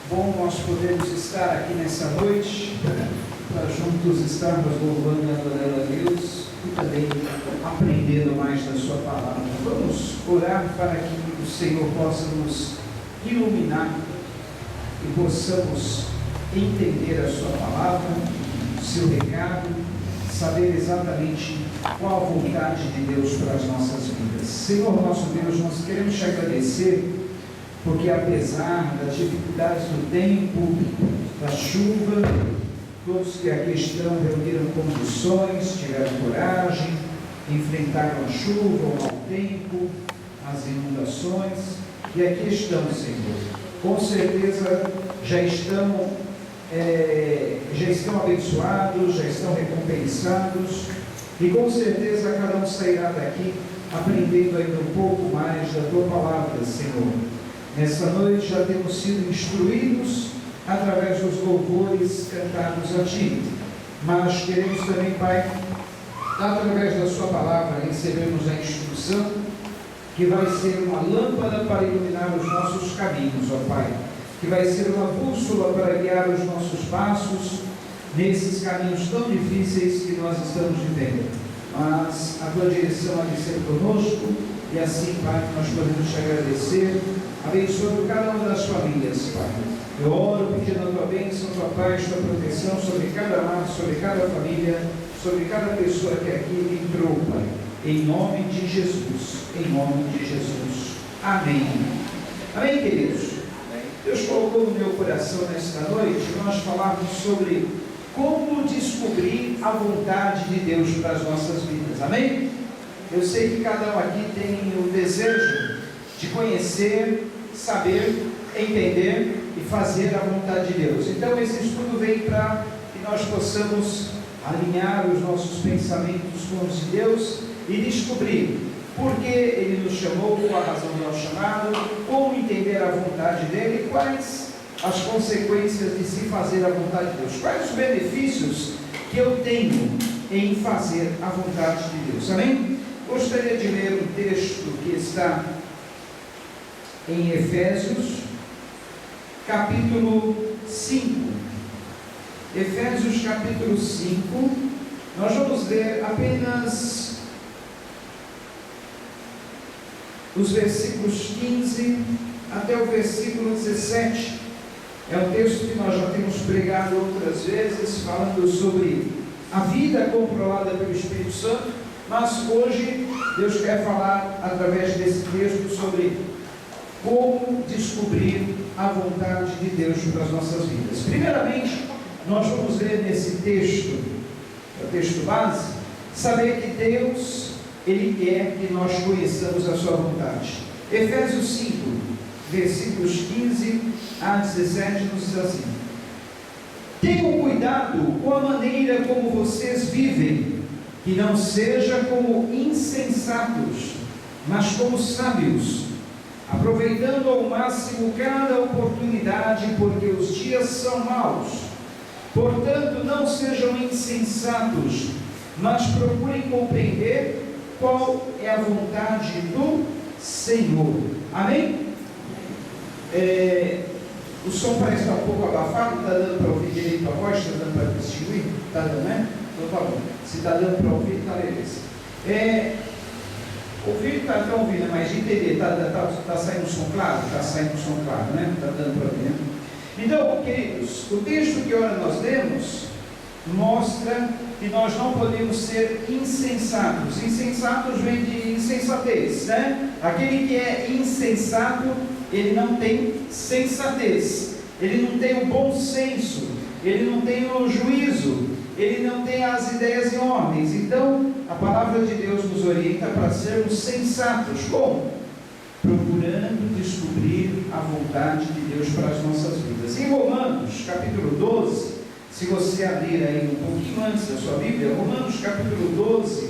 Bom nós podemos estar aqui nessa noite, para juntos estarmos louvando e adorando a Deus e também aprendendo mais da sua palavra. Vamos orar para que o Senhor possa nos iluminar e possamos entender a sua palavra, o seu recado, saber exatamente qual a vontade de Deus para as nossas vidas. Senhor nosso Deus, nós queremos te agradecer, porque apesar das dificuldades do tempo, da chuva, todos que aqui estão reuniram condições, tiveram coragem, enfrentaram a chuva, o mau tempo, as inundações, e aqui estão, Senhor. Com certeza já estão abençoados, já estão recompensados, e com certeza cada um sairá daqui aprendendo ainda um pouco mais da tua palavra, Senhor. Nesta noite já temos sido instruídos através dos louvores cantados a Ti, mas queremos também, Pai, através da Sua palavra, recebermos a instrução que vai ser uma lâmpada para iluminar os nossos caminhos, ó Pai, que vai ser uma bússola para guiar os nossos passos nesses caminhos tão difíceis que nós estamos vivendo. Mas a Tua direção há de ser conosco, e assim, Pai, nós podemos te agradecer, abençoando cada uma das famílias, Pai. Eu oro pedindo a Tua bênção, Tua paz, Tua proteção sobre cada lar, sobre cada família, sobre cada pessoa que aqui entrou, Pai. Em nome de Jesus, em nome de Jesus. Amém. Amém, queridos? Deus colocou no meu coração nesta noite nós falarmos sobre como descobrir a vontade de Deus para as nossas vidas. Amém? Eu sei que cada um aqui tem o desejo de conhecer, saber, entender e fazer a vontade de Deus. Então esse estudo vem para que nós possamos alinhar os nossos pensamentos com os de Deus e descobrir por que Ele nos chamou, qual a razão do nosso chamado, como entender a vontade dEle e quais as consequências de se fazer a vontade de Deus. Quais os benefícios que eu tenho em fazer a vontade de Deus. Amém? Gostaria de ler um texto que está em Efésios, capítulo 5. Efésios, capítulo 5. Nós vamos ler apenas os versículos 15 até o versículo 17. É um texto que nós já temos pregado outras vezes, falando sobre a vida controlada pelo Espírito Santo, mas hoje Deus quer falar através desse texto sobre como descobrir a vontade de Deus para as nossas vidas. Primeiramente, nós vamos ver nesse texto, o texto base, saber que Deus, Ele quer que nós conheçamos a sua vontade. Efésios 5, versículos 15 a 17, nos diz assim: tenham cuidado com a maneira como vocês vivem, que não seja como insensatos, mas como sábios, aproveitando ao máximo cada oportunidade, porque os dias são maus. Portanto, não sejam insensatos, mas procurem compreender qual é a vontade do Senhor. Amém? O som parece estar um pouco abafado. Está dando para ouvir direito a voz? Está dando para distinguir? Está dando, né? Então tá bom. Se está dando para ouvir, está beleza. Ouvir está ouvindo, mas entender, está saindo o som claro? Está saindo o som claro, né? Está dando para ouvir, né? Então, queridos, o texto que ora nós lemos mostra que nós não podemos ser insensatos. Insensatos vem de insensatez, né? Aquele que é insensato, ele não tem sensatez, ele não tem o bom senso, ele não tem o juízo, ele não tem as ideias em ordens. Então, a palavra de Deus nos orienta para sermos sensatos. Como? Procurando descobrir a vontade de Deus para as nossas vidas. Em Romanos, capítulo 12, se você abrir aí um pouquinho antes da sua Bíblia, Romanos, capítulo 12,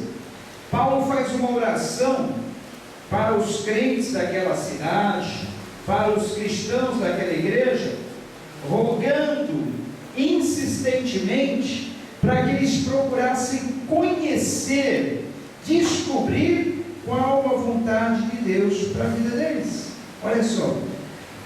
Paulo faz uma oração para os crentes daquela cidade, para os cristãos daquela igreja, rogando insistentemente para que eles procurassem conhecer, descobrir qual a vontade de Deus para a vida deles. Olha só,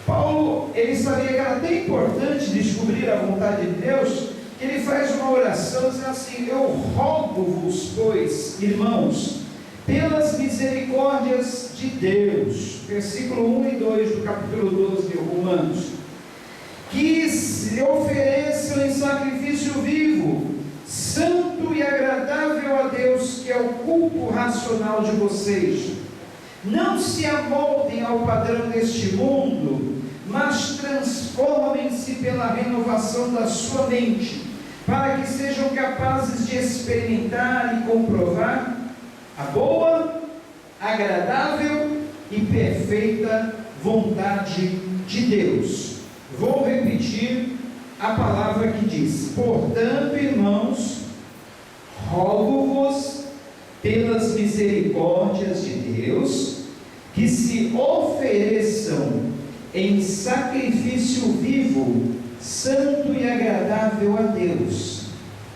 Paulo, ele sabia que era tão importante descobrir a vontade de Deus, que ele faz uma oração dizendo assim: eu rogo-vos, pois, irmãos, pelas misericórdias de Deus, versículo 1 e 2 do capítulo 12 de Romanos, que se ofereçam em sacrifício vivo, santo e agradável a Deus, que é o culto racional de vocês. Não se amoldem ao padrão deste mundo, mas transformem-se pela renovação da sua mente, para que sejam capazes de experimentar e comprovar a boa, agradável e perfeita vontade de Deus. Vou repetir a palavra que diz: portanto, irmãos, rogo-vos pelas misericórdias de Deus, que se ofereçam em sacrifício vivo, santo e agradável a Deus.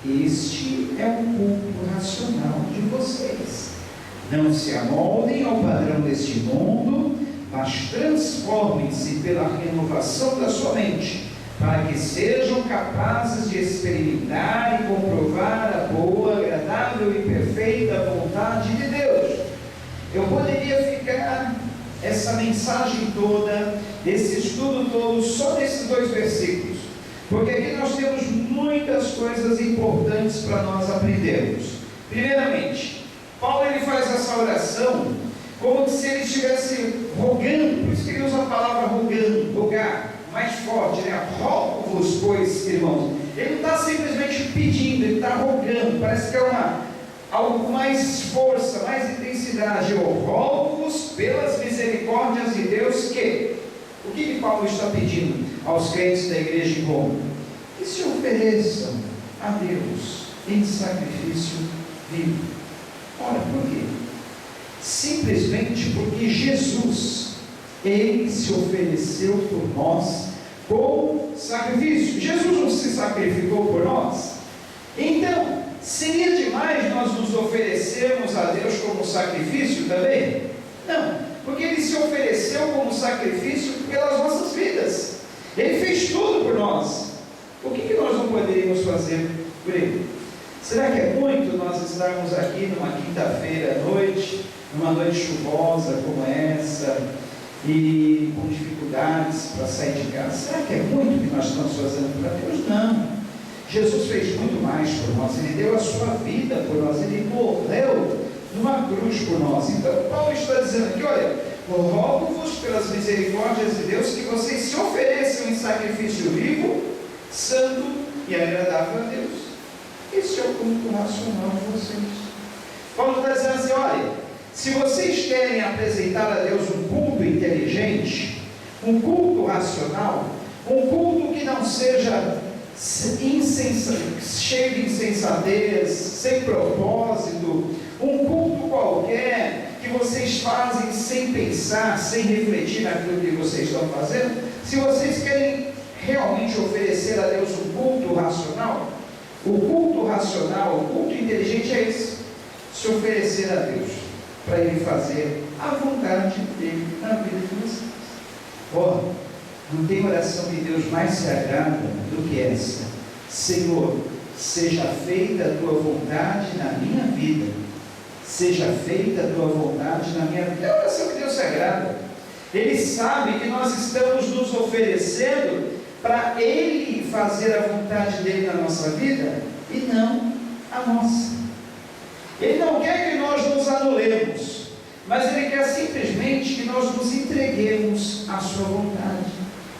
Este é o culto racional de vocês. Não se amoldem ao padrão deste mundo, mas transformem-se pela renovação da sua mente, para que sejam capazes de experimentar e comprovar a boa, agradável e perfeita vontade de Deus. Eu poderia ficar essa mensagem toda, esse estudo todo, só nesses 2 versículos, porque aqui nós temos muitas coisas importantes para nós aprendermos. Primeiramente, Paulo ele faz essa oração como se ele estivesse rogando, por isso que ele usa a palavra rogando, rogar, mais forte, né? Rogo-vos, pois, irmãos. Ele não está simplesmente pedindo, ele está rogando, parece que é algo com mais força, mais intensidade. Eu rogo-vos pelas misericórdias de Deus o que Paulo está pedindo aos crentes da igreja de Roma? Que se ofereçam a Deus em sacrifício vivo. Ora, por quê? Simplesmente porque Jesus, ele se ofereceu por nós como sacrifício. Jesus não se sacrificou por nós? Então, seria demais nós nos oferecermos a Deus como sacrifício também? Não, porque ele se ofereceu como sacrifício pelas nossas vidas. Ele fez tudo por nós. O que nós não poderíamos fazer por ele? Será que é muito nós estarmos aqui numa quinta-feira à noite, numa noite chuvosa como essa, e com dificuldades para sair de casa? Será que é muito que nós estamos fazendo para Deus? Não. Jesus fez muito mais por nós. Ele deu a sua vida por nós. Ele morreu numa cruz por nós. Então Paulo está dizendo aqui: olha, rogo-vos pelas misericórdias de Deus, que vocês se ofereçam em sacrifício vivo, santo e agradável a Deus. Esse é o culto racional de vocês. Paulo está dizendo assim: olha, se vocês querem apresentar a Deus um culto inteligente, um culto racional, um culto que não seja cheio de insensatez, sem propósito, um culto qualquer que vocês fazem sem pensar, sem refletir naquilo que vocês estão fazendo, se vocês querem realmente oferecer a Deus um culto racional, o culto racional, o culto inteligente é esse: se oferecer a Deus para Ele fazer a vontade dEle na vida de vocês. Não tem oração de Deus mais sagrada do que essa: Senhor, seja feita a Tua vontade na minha vida, seja feita a Tua vontade na minha vida. É a oração que Deus sagrada. Ele sabe que nós estamos nos oferecendo para Ele fazer a vontade dEle na nossa vida e não a nossa. Ele não quer que nós nos anulemos, mas Ele quer simplesmente que nós nos entreguemos à Sua vontade.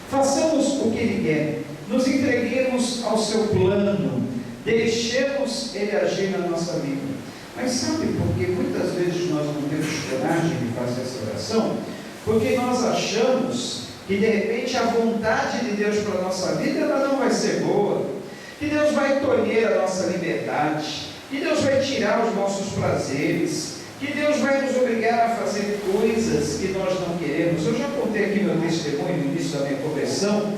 Façamos o que Ele quer, nos entreguemos ao Seu plano, deixemos Ele agir na nossa vida. Mas sabe por que muitas vezes nós não temos coragem de fazer essa oração? Porque nós achamos que de repente a vontade de Deus para a nossa vida ela não vai ser boa, que Deus vai tolher a nossa liberdade, que Deus vai tirar os nossos prazeres, que Deus vai nos obrigar a fazer coisas que nós não queremos. Eu já contei aqui meu testemunho no início da minha conversão.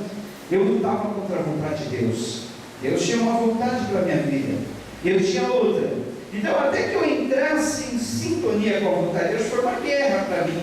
Eu lutava contra a vontade de Deus. Deus tinha uma vontade para a minha vida, eu tinha outra. Então até que eu entrasse em sintonia com a vontade de Deus, foi uma guerra para mim.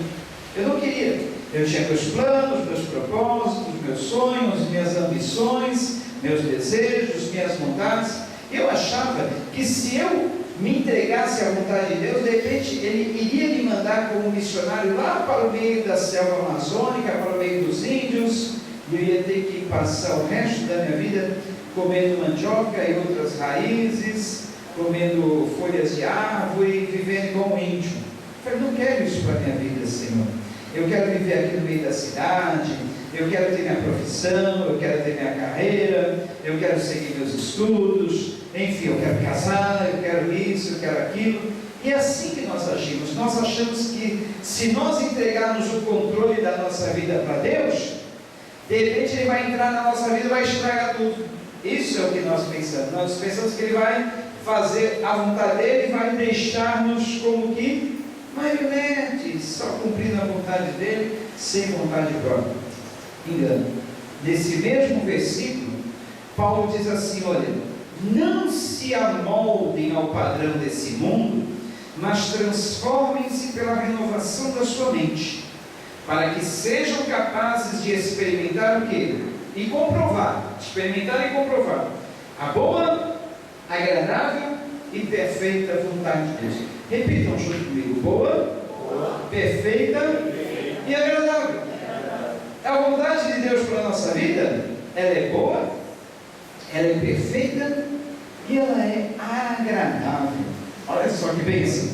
Eu não queria. Eu tinha meus planos, meus propósitos, meus sonhos, minhas ambições, meus desejos, minhas vontades. Eu achava que se eu me entregasse à vontade de Deus, de repente Ele iria me mandar como missionário lá para o meio da selva amazônica, para o meio dos índios, e eu ia ter que passar o resto da minha vida comendo mandioca e outras raízes, comendo folhas de árvore, vivendo como índio. Eu falei, não quero isso para a minha vida, Senhor. Eu quero viver aqui no meio da cidade, eu quero ter minha profissão, eu quero ter minha carreira, eu quero seguir meus estudos, enfim, eu quero casar, eu quero isso, eu quero aquilo. E é assim que nós agimos. Nós achamos que se nós entregarmos o controle da nossa vida para Deus, de repente Ele vai entrar na nossa vida e vai estragar tudo. Isso é o que nós pensamos. Nós pensamos que Ele vai fazer a vontade dEle e vai deixar-nos como que marionetes, só cumprindo a vontade dEle, sem vontade própria. Engano. Nesse mesmo versículo, Paulo diz assim, olha, não se amoldem ao padrão desse mundo, mas transformem-se pela renovação da sua mente, para que sejam capazes de experimentar o quê? E comprovar, experimentar e comprovar a boa, agradável e perfeita vontade de Deus. Repitam junto comigo, boa, perfeita e agradável. A vontade de Deus para a nossa vida, ela é boa, ela é perfeita e ela é agradável. Olha só que bênção.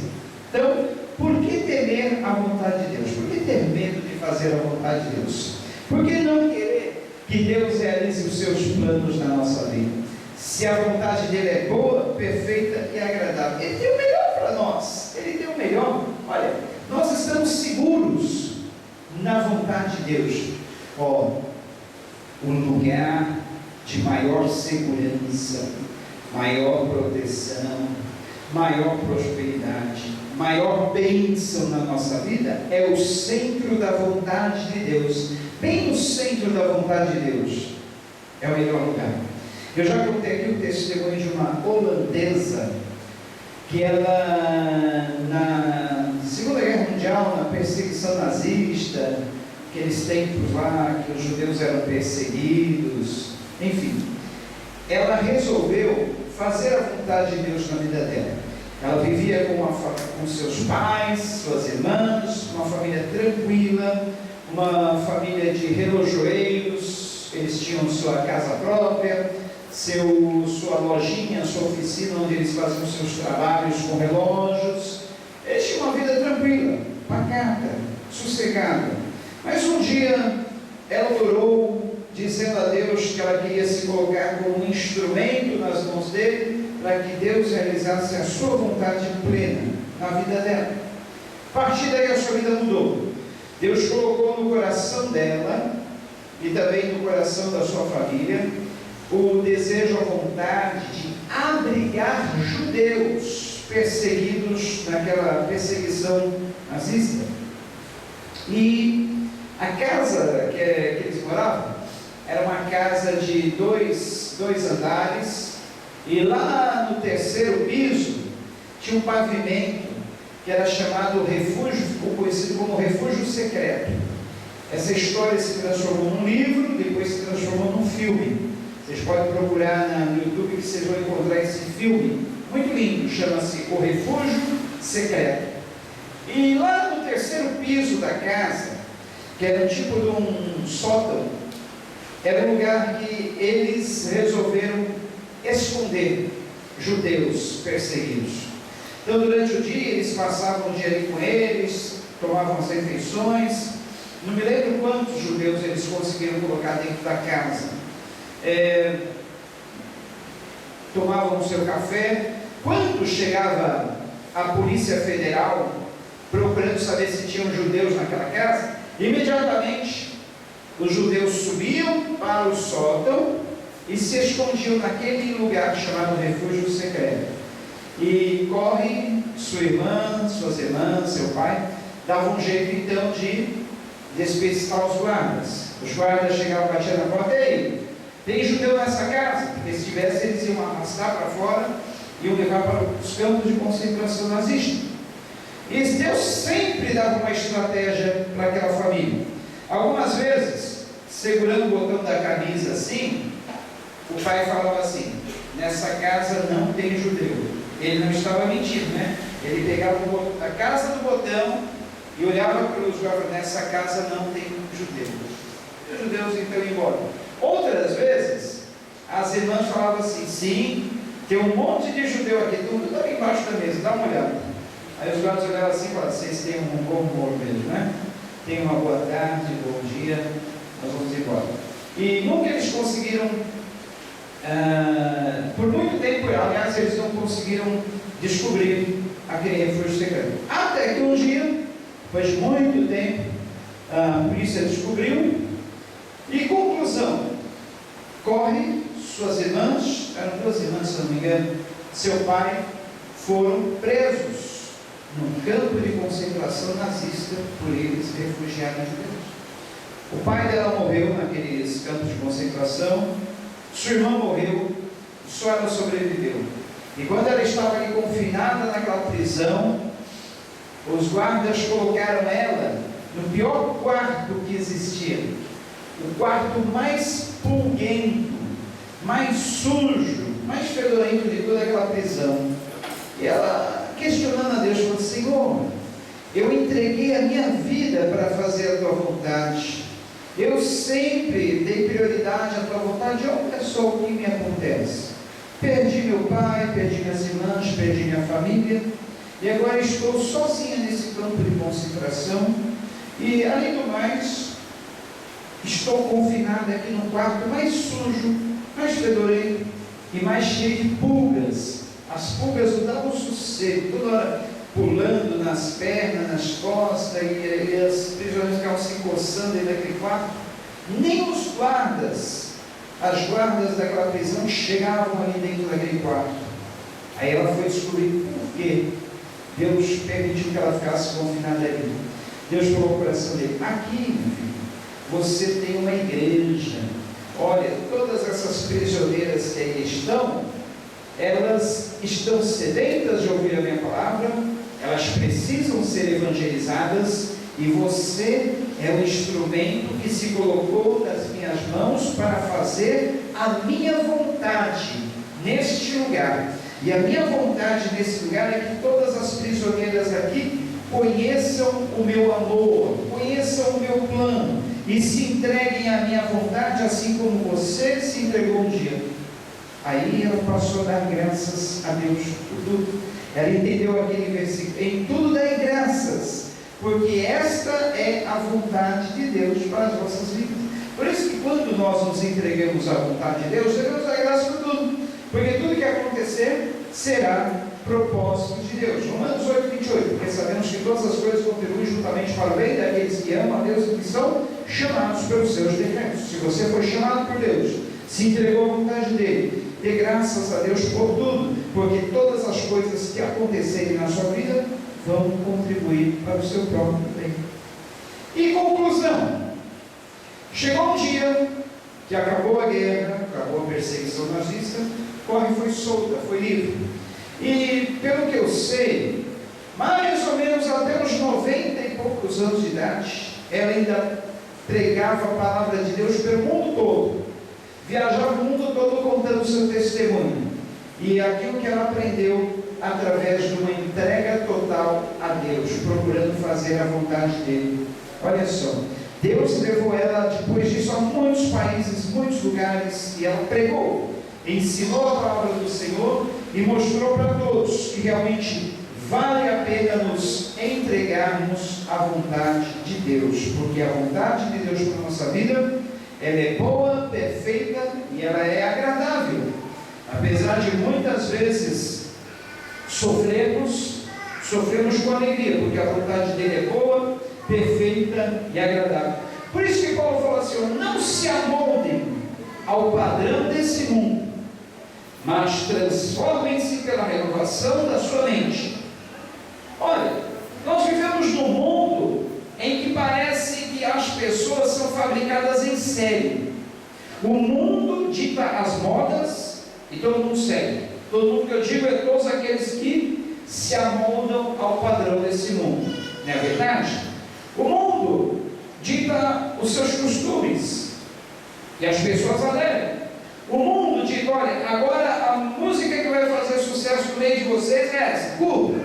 Então, por que temer a vontade de Deus? Por que ter medo de fazer a vontade de Deus? Por que não querer que Deus realize os seus planos na nossa vida? Se a vontade dele é boa, perfeita e agradável, Ele tem o melhor para nós. Ele tem o melhor. Olha, nós estamos seguros na vontade de Deus. Ó, o lugar de maior segurança, maior proteção, maior prosperidade, maior bênção na nossa vida é o centro da vontade de Deus. Bem no centro da vontade de Deus é o melhor lugar. Eu já contei aqui o testemunho de uma holandesa que ela, na Segunda Guerra Mundial, na perseguição nazista, aqueles tempos lá que os judeus eram perseguidos, enfim, ela resolveu fazer a vontade de Deus na vida dela. Ela vivia com seus pais, suas irmãs, uma família tranquila, uma família de relojoeiros. Eles tinham sua casa própria, sua lojinha, sua oficina, onde eles faziam seus trabalhos com relógios. Eles tinham uma vida tranquila, pacata, sossegada. Mas um dia ela orou, dizendo a Deus que ela queria se colocar como um instrumento nas mãos dele, para que Deus realizasse a sua vontade plena na vida dela. A partir daí a sua vida mudou. Deus colocou no coração dela e também no coração da sua família o desejo, a vontade de abrigar judeus perseguidos naquela perseguição nazista. E a casa que eles moravam era uma casa de dois andares, e lá no terceiro piso tinha um pavimento que era chamado refúgio, ou conhecido como refúgio secreto. Essa história se transformou num livro, depois se transformou num filme. Vocês podem procurar no YouTube que vocês vão encontrar esse filme, muito lindo, chama-se O Refúgio Secreto. E lá no terceiro piso da casa, que era um tipo de um sótão, era um lugar que eles resolveram esconder judeus perseguidos. Então, durante o dia, eles passavam o dia ali com eles, tomavam as refeições. Não me lembro quantos judeus eles conseguiram colocar dentro da casa. Tomavam o seu café. Quando chegava a Polícia Federal, procurando saber se tinham judeus naquela casa, imediatamente os judeus subiam para o sótão e se escondiam naquele lugar chamado refúgio secreto. E corre sua irmã, suas irmãs, seu pai, davam um jeito então de despistar os guardas. Os guardas chegavam, batiam na porta: ei, tem judeu nessa casa? Porque se tivesse, eles iam arrastar para fora e iam levar para os campos de concentração nazista. E Deus sempre dava uma estratégia para aquela família. Algumas vezes, segurando o botão da camisa assim, o pai falava assim: nessa casa não tem judeu. Ele não estava mentindo, né? Ele pegava a casa do botão e olhava para os jovens: nessa casa não tem judeu. E os judeus então iam embora. Outras vezes, as irmãs falavam assim: sim, tem um monte de judeu aqui, tudo ali embaixo da mesa, dá uma olhada. Aí os guardas olhavam assim e falavam: vocês têm um bom humor mesmo, né? Tenham uma boa tarde, bom dia, nós vamos embora. E nunca eles conseguiram, por muito tempo, aliás, eles não conseguiram descobrir aquele refúgio secreto. Até que um dia, depois de muito tempo, a polícia descobriu. E conclusão: corre, suas irmãs, eram 2 irmãs, se não me engano, seu pai, foram presos num campo de concentração nazista por eles, refugiados judeus. O pai dela morreu naqueles campos de concentração, sua irmã morreu, só ela sobreviveu. E quando ela estava ali confinada naquela prisão, os guardas colocaram ela no pior quarto que existia, o quarto mais pulguento, mais sujo, mais fedorento de toda aquela prisão. E ela, questionando a Deus, falou: Senhor, eu entreguei a minha vida para fazer a tua vontade, eu sempre dei prioridade à tua vontade, olha só o que me acontece. Perdi meu pai, perdi minhas irmãs, perdi minha família, e agora estou sozinha nesse campo de concentração, e além do mais, estou confinada aqui no quarto mais sujo, mais fedorento e mais cheio de pulgas. As pulgas não davam sossego, toda hora pulando nas pernas, nas costas, e as prisioneiras ficavam se coçando dentro daquele quarto. Nem os guardas, as guardas daquela prisão, chegavam ali dentro daquele quarto. Aí ela foi descobrir por que Deus permitiu que ela ficasse confinada ali. Deus falou ao coração dele: aqui, meu filho, você tem uma igreja. Olha, todas essas prisioneiras que aí estão, elas estão sedentas de ouvir a minha palavra, elas precisam ser evangelizadas, e você é o instrumento que se colocou nas minhas mãos para fazer a minha vontade neste lugar. E a minha vontade nesse lugar é que todas as prisioneiras aqui conheçam o meu amor, conheçam o meu plano e se entreguem à minha vontade, assim como você se entregou um dia. Aí ela passou a dar graças a Deus por tudo. Ela entendeu aquele versículo: em tudo dai graças, porque esta é a vontade de Deus para as vossas vidas. Por isso que quando nós nos entregamos à vontade de Deus, devemos dar graças por tudo, porque tudo que acontecer será propósito de Deus. Romanos 8:28, porque sabemos que todas as coisas contribuem juntamente para o bem daqueles que amam a Deus e que são chamados pelos seus decretos. Se você foi chamado por Deus, se entregou à vontade dele, dê graças a Deus por tudo, porque todas as coisas que acontecerem na sua vida vão contribuir para o seu próprio bem. E conclusão: chegou um dia que acabou a guerra, acabou a perseguição nazista, Corre foi solta, foi livre. E pelo que eu sei, mais ou menos até uns 90 e poucos anos de idade, ela ainda pregava a palavra de Deus pelo mundo todo, viajava o mundo todo contando o seu testemunho, e aquilo que ela aprendeu através de uma entrega total a Deus, procurando fazer a vontade dele. Olha só, Deus levou ela depois disso a muitos países, muitos lugares, e ela pregou, ensinou a palavra do Senhor e mostrou para todos que realmente vale a pena nos entregarmos à vontade de Deus, porque a vontade de Deus para a nossa vida, ela é boa, perfeita e ela é agradável. Apesar de muitas vezes sofremos com alegria, porque a vontade dele é boa, perfeita e agradável. Por isso que Paulo fala assim: não se amoldem ao padrão desse mundo, mas transformem-se pela renovação da sua mente. Olha, nós vivemos num mundo em que parece que as pessoas são fabricadas em série. O mundo dita as modas e todo mundo segue. Todo mundo que eu digo é todos aqueles que se amoldam ao padrão desse mundo. Não é verdade? O mundo dita os seus costumes, e as pessoas alegam. O mundo dita: olha, agora a música que vai fazer sucesso no meio de vocês é essa, curta.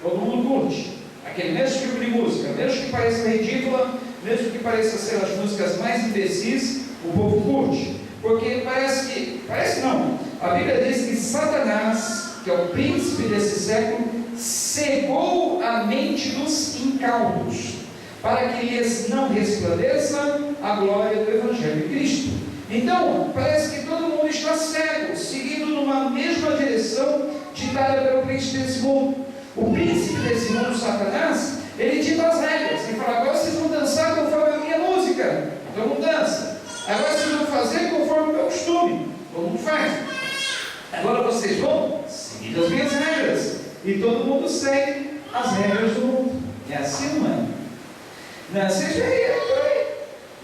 Todo mundo curte aquele mesmo tipo de música, mesmo que pareça ridícula, mesmo que pareça ser as músicas mais imbecis, o povo curte, porque parece não, a Bíblia diz que Satanás, que é o príncipe desse século, cegou a mente dos incautos, para que lhes não resplandeça a glória do Evangelho de Cristo. Então, parece que todo mundo está cego, seguindo numa mesma direção ditada pelo príncipe desse mundo. O príncipe desse mundo, Satanás, ele dita as regras, ele fala: agora vocês vão dançar conforme a minha música, todo mundo dança. Agora vocês vão fazer conforme o meu costume, todo mundo faz. Agora vocês vão seguir as minhas regras, e todo mundo segue as regras do mundo. É assim, não é? Vocês veem por aí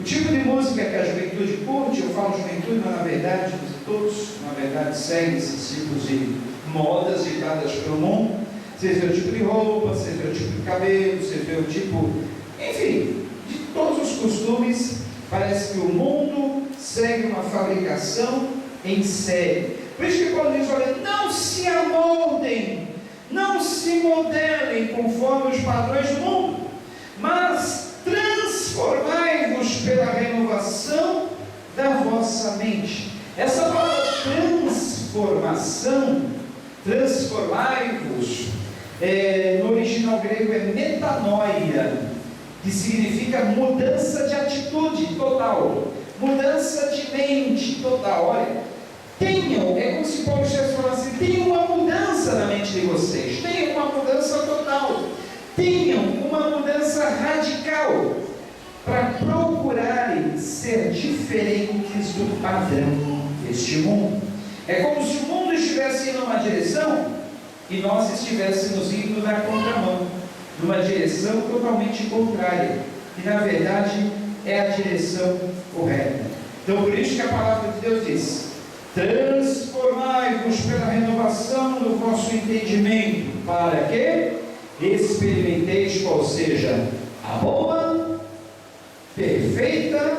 o tipo de música que a juventude curte. Eu falo juventude, mas na verdade todos, na verdade, seguem esses tipos de modas ditadas pelo mundo. Vocês veem o tipo de roupa, vocês veem o tipo de cabelo, vocês veem o tipo, enfim, de todos os costumes. Parece que o mundo segue uma fabricação em série. Por isso que Paulo diz: olha, não se amoldem, não se modelem conforme os padrões do mundo, mas transformai-vos pela renovação da vossa mente. Essa palavra transformação, transformai-vos, no original grego é metanoia, que significa mudança de atitude total, mudança de mente total. Olha, é como se Paulo estivesse falando assim: tenham uma mudança na mente de vocês, tenham uma mudança total, tenham uma mudança radical, para procurarem ser diferentes do padrão deste mundo. É como se o mundo estivesse indo numa direção e nós estivéssemos indo na contramão, numa direção totalmente contrária, e na verdade é a direção correta. Então, por isso que a palavra de Deus diz: transformai-vos pela renovação do vosso entendimento, para que experimenteis qual seja a boa, perfeita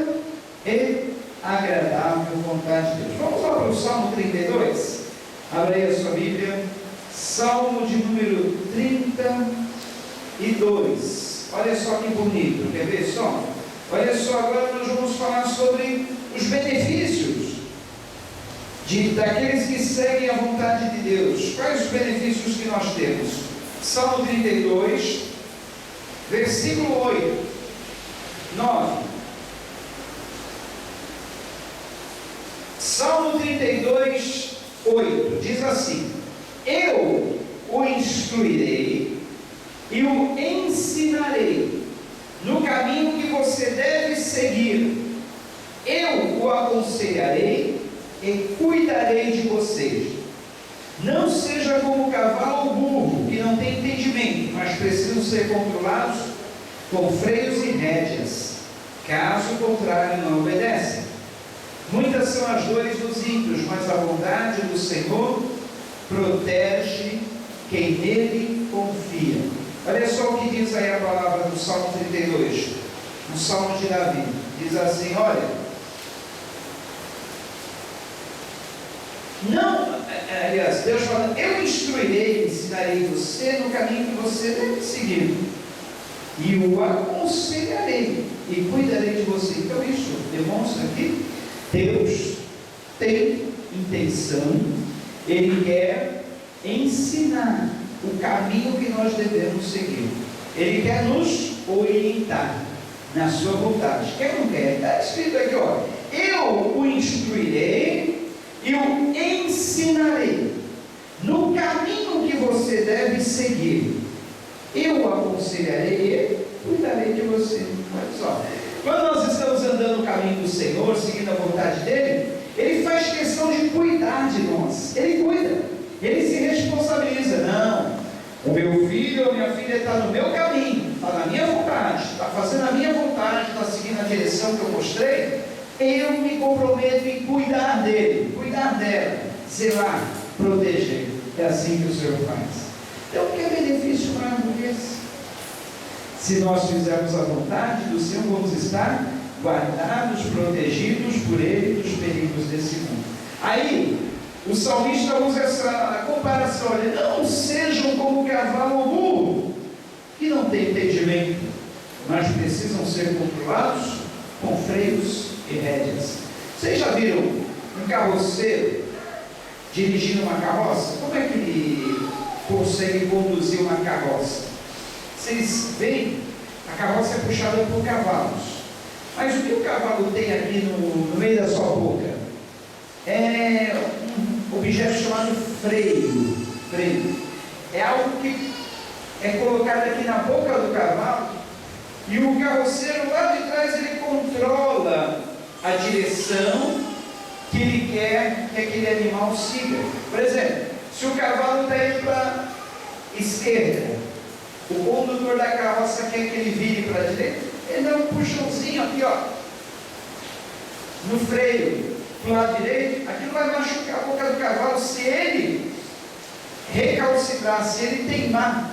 e agradável vontade de Deus. Vamos lá para o Salmo 32. Abra aí a sua Bíblia, Salmo de número 32. Olha só que bonito, quer ver só? Olha só, agora nós vamos falar sobre os benefícios daqueles que seguem a vontade de Deus. Quais os benefícios que nós temos? Salmo 32, versículo 8, 9. Salmo 32, 8, diz assim: eu o instruirei e o ensinarei no caminho que você deve seguir. Eu o aconselharei e cuidarei de vocês. Não seja como o cavalo ou burro, que não tem entendimento, mas precisam ser controlados com freios e rédeas. Caso contrário, não obedecem. Muitas são as dores dos ímpios, mas a bondade do Senhor protege quem nele confia. Olha só o que diz aí a palavra do Salmo 32, no Salmo de Davi. Diz assim: olha, aliás, Deus fala: eu instruirei, ensinarei você no caminho que você deve seguir, e o aconselharei e cuidarei de você. Então isso demonstra que Deus tem intenção, Ele quer ensinar o caminho que nós devemos seguir, Ele quer nos orientar na sua vontade. Quer ou não quer? Está escrito aqui, ó: eu o instruirei e o ensinarei no caminho que você deve seguir, eu o aconselharei e cuidarei de você. Olha só, quando nós estamos andando no caminho do Senhor, seguindo a vontade dEle, Ele faz questão de cuidar de nós. Ele cuida, Ele se responsabiliza. Não, o meu filho ou minha filha está no meu caminho, está na minha vontade, está fazendo a minha vontade, está seguindo a direção que eu mostrei. Eu me comprometo em cuidar dele, cuidar dela, zelar, proteger. É assim que o Senhor faz. Então, que benefício maior do que esse? Se nós fizermos a vontade do Senhor, vamos estar guardados, protegidos por Ele dos perigos desse mundo. Aí, o salmista usa essa comparação: olha, não sejam como o cavalo ou burro, que não tem entendimento, mas precisam ser controlados com freios e rédeas. Vocês já viram um carroceiro dirigindo uma carroça? Como é que ele consegue conduzir uma carroça? Vocês veem, a carroça é puxada por cavalos. Mas o que o cavalo tem aqui no meio da sua boca? É um objeto chamado freio. É algo que é colocado aqui na boca do cavalo, e o carroceiro lá de trás, ele controla a direção que ele quer que aquele animal siga. Por exemplo, se o cavalo está indo para a esquerda, o condutor da carroça quer que ele vire para a direita, ele dá um puxãozinho aqui, ó, no freio, para o lado direito. Aquilo vai machucar a boca do cavalo se ele recalcitrar, se ele teimar